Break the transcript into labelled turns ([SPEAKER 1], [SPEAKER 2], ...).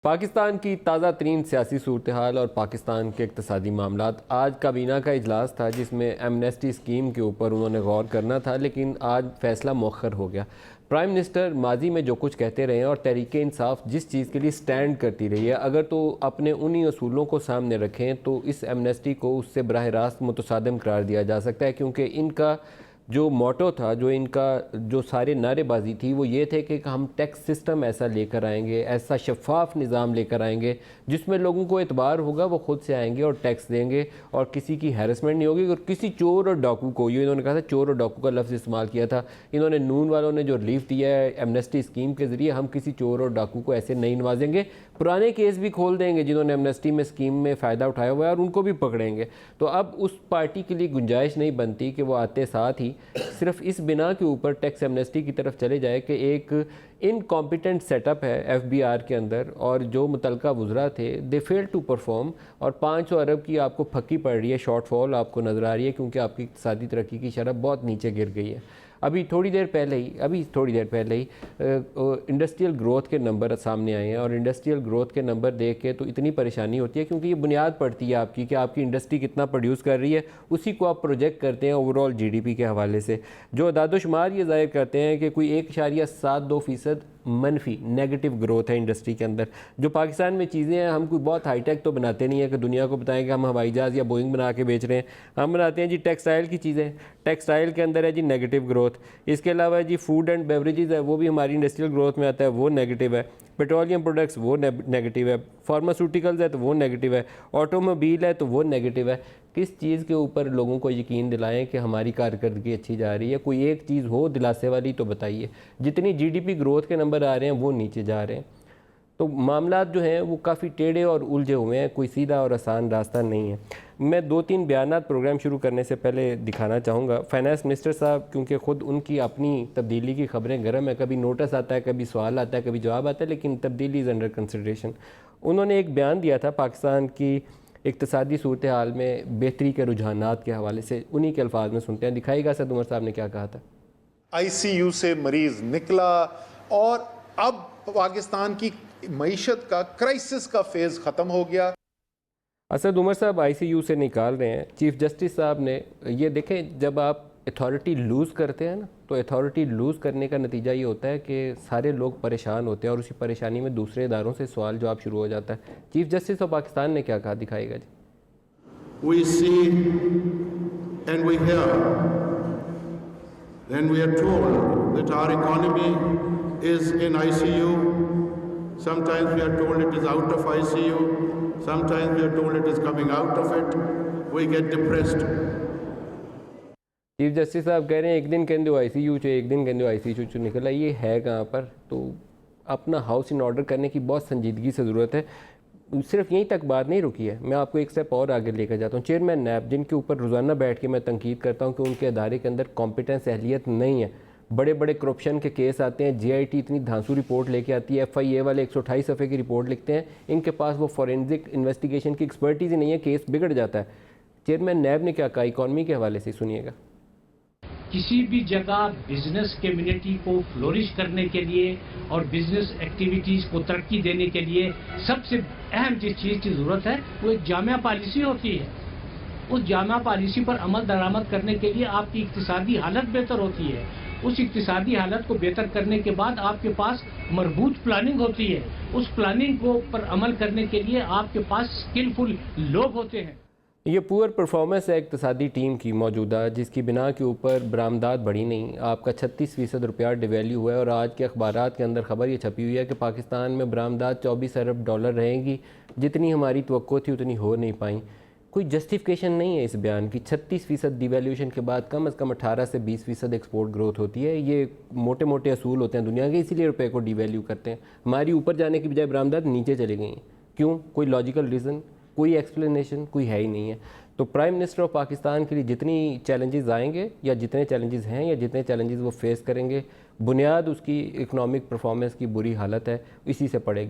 [SPEAKER 1] पाकिस्तान की ताज़ा तरीन सियासी सूरत हाल और पाकिस्तान के इक़्तिसादी मामलात। आज काबीना का इजलास था जिसमें एमनेस्टी स्कीम के ऊपर उन्होंने गौर करना था, लेकिन आज फैसला मौखर हो गया। प्राइम मिनिस्टर माजी में जो कुछ कहते रहे हैं और तहरीक इंसाफ जिस चीज़ के लिए स्टैंड करती रही है, अगर तो अपने उन्हीं असूलों को सामने रखें तो इस एमनेस्टी को उससे बराह रास्त मुतसादिम करार दिया जा सकता है, क्योंकि इनका जो मोटो था, जो इनका जो सारे नारेबाजी थी, वो ये थे कि हम टैक्स सिस्टम ऐसा लेकर आएंगे, ऐसा शफाफ निज़ाम लेकर आएंगे जिसमें लोगों को एतबार होगा, वो खुद से आएंगे और टैक्स देंगे और किसी की हैरेसमेंट नहीं होगी। और किसी चोर और डाकू को, ये इन्होंने कहा था, चोर और डाकू का लफ्ज़ इस्तेमाल किया था इन्होंने। नून वालों ने जो रिलीफ दिया है एमनेस्टी स्कीम के ज़रिए, हम किसी चोर और डाकू को ऐसे नहीं नवाजेंगे, पुराने केस भी खोल देंगे जिन्होंने एमनेस्टी में स्कीम में फ़ायदा उठाया हुआ है और उनको भी पकड़ेंगे। तो अब उस पार्टी के लिए गुंजाइश नहीं बनती कि वो आते साथ ही सिर्फ इस बिना के ऊपर टैक्स एमनेस्टी की तरफ चले जाए कि एक इनकॉम्पिटेंट सेटअप है एफबीआर के अंदर और जो मुतलका वुज़रा थे दे फेल टू परफॉर्म, और 500 अरब की आपको फक्की पड़ रही है, शॉर्टफॉल आपको नज़र आ रही है, क्योंकि आपकी इक़्तिसादी तरक्की की शरह बहुत नीचे गिर गई है। अभी थोड़ी देर पहले ही इंडस्ट्रियल ग्रोथ के नंबर सामने आए हैं और इंडस्ट्रियल ग्रोथ के नंबर देख के तो इतनी परेशानी होती है, क्योंकि ये बुनियाद पड़ती है आपकी कि आपकी इंडस्ट्री कितना प्रोड्यूस कर रही है, उसी को आप प्रोजेक्ट करते हैं ओवरऑल जीडीपी के हवाले से। जो अदादोशुमार ये ज़ाहिर करते हैं कि कोई 1.72% मनफी नेगेटिव ग्रोथ है इंडस्ट्री के अंदर। जो पाकिस्तान में चीज़ें हैं, हम कोई बहुत हाईटेक तो बनाते नहीं है कि दुनिया को बताएं कि हम हवाई जहाज़ या बोइंग बना के बेच रहे हैं। हम बनाते हैं जी टेक्सटाइल की चीज़ें, टेक्सटाइल के अंदर है जी नेगेटिव ग्रोथ। इसके अलावा जी फूड एंड बेवरेजेस है, वो भी हमारी इंडस्ट्रियल ग्रोथ में आता है, वो नेगेटिव है। पेट्रोलियम प्रोडक्ट्स वो नेगेटिव है, फार्मास्यूटिकल्स है तो वो नेगेटिव है, ऑटोमोबाइल है तो वो नेगेटिव है। किस चीज़ के ऊपर लोगों को यकीन दिलाएं कि हमारी कारकर्दगी अच्छी जा रही है? कोई एक चीज़ हो दिलासे वाली तो बताइए। जितनी जीडीपी ग्रोथ के नंबर आ रहे हैं वो नीचे जा रहे हैं। तो मामलात जो हैं वो काफ़ी टेढ़े और उलझे हुए हैं, कोई सीधा और आसान रास्ता नहीं है। मैं 2-3 बयानात प्रोग्राम शुरू करने से पहले दिखाना चाहूँगा। फाइनेंस मिनिस्टर साहब, क्योंकि ख़ुद उनकी अपनी तब्दीली की खबरें गर्म है, कभी नोटिस आता है, कभी सवाल आता है, कभी जवाब आता है, लेकिन तब्दीली इज़ अंडर कंसिडरेशन। उन्होंने एक बयान दिया था पाकिस्तान की इक़्तिसादी सूरत हाल में बेहतरी के रुझानात के हवाले से, उन्हीं के अल्फाज में सुनते हैं। दिखाइएगा सद उमर साहब ने क्या कहा था।
[SPEAKER 2] आईसीयू से मरीज निकला और अब पाकिस्तान की मईशत का क्राइसिस का फेज खत्म हो गया।
[SPEAKER 1] असद उमर साहब आईसीयू से निकाल रहे हैं। चीफ जस्टिस साहब ने ये देखें, जब आप अथॉरिटी लूज़ करते हैं ना, तो अथॉरिटी लूज़ करने का नतीजा ये होता है कि सारे लोग परेशान होते हैं और उसी परेशानी में दूसरे इदारों से सवाल जवाब शुरू हो जाता है। चीफ जस्टिस ऑफ पाकिस्तान ने क्या कहा, दिखाएगा जी।
[SPEAKER 3] We see and we hear, then we are told that our economy is in ICU. Sometimes we are told it is out of ICU. Sometimes we are told it is coming out of it. We get depressed.
[SPEAKER 1] Chief justice साहब कह रहे हैं एक दिन कहते हो ICU से, एक दिन कहते हो आईसीयू से निकला, ये है कहाँ पर? तो अपना हाउस इन ऑर्डर करने की बहुत संजीदगी से ज़रूरत है। सिर्फ यहीं तक बात नहीं रुकी है, मैं आपको एक स्टेप और आगे लेकर जाता हूँ। चेयरमैन नैब, जिनके ऊपर रोज़ाना बैठ के मैं तनकीद करता हूँ कि उनके अदारे के अंदर कॉम्पिटेंस अहलियत नहीं है, बड़े बड़े करप्शन के केस आते हैं, जीआईटी इतनी धांसू रिपोर्ट लेके आती है, एफआईए वाले 128 सफ़े की रिपोर्ट लिखते हैं, इनके पास वो फॉरेंसिक इन्वेस्टिगेशन की एक्सपर्टीज़ ही नहीं है, केस बिगड़ जाता है। चेयरमैन नैब ने क्या कहा इकॉनमी के हवाले से, सुनिएगा।
[SPEAKER 4] किसी भी जगह बिजनेस कम्युनिटी को फ्लोरिश करने के लिए और बिजनेस एक्टिविटीज को तरक्की देने के लिए सबसे अहम जिस चीज की जरूरत है वो एक जामिया पॉलिसी होती है। उस जामिया पॉलिसी पर अमल दरामद करने के लिए आपकी इक्तिसादी हालत बेहतर होती है। उस इक्तिसादी हालत को बेहतर करने के बाद आपके पास मरबूत प्लानिंग होती है। उस प्लानिंग को पर अमल करने के लिए आपके पास स्किलफुल लोग होते हैं।
[SPEAKER 1] ये पुअर परफॉर्मेंस है इक़्तिसादी टीम की मौजूदा, जिसकी बिना के ऊपर बरामदात बढ़ी नहीं। आपका 36% रुपया डिवैल्यू हुआ है और आज के अखबारात के अंदर ख़बर ये छपी हुई है कि पाकिस्तान में बरामदात 24 अरब डॉलर रहेंगी, जितनी हमारी तवक्को थी उतनी हो नहीं पाई। कोई जस्टिफिकेशन नहीं है इस बयान की। 36% डिवैल्यूशन के बाद कम से कम 18 से 20% एक्सपोर्ट ग्रोथ होती है। ये मोटे मोटे असूल होते हैं दुनिया के, इसीलिए रुपये को डिवैल्यू करते हैं। हमारी ऊपर जाने की बजाय बरामदात नीचे चली गई हैं। क्यों? कोई लॉजिकल रीज़न, कोई एक्सप्लेनेशन कोई है ही नहीं है। तो प्राइम मिनिस्टर ऑफ पाकिस्तान के लिए जितनी चैलेंजेस आएंगे या जितने चैलेंजेस हैं या जितने चैलेंजेस वो फेस करेंगे, बुनियाद उसकी इकनॉमिक परफॉर्मेंस की बुरी हालत है, इसी से पड़ेगी।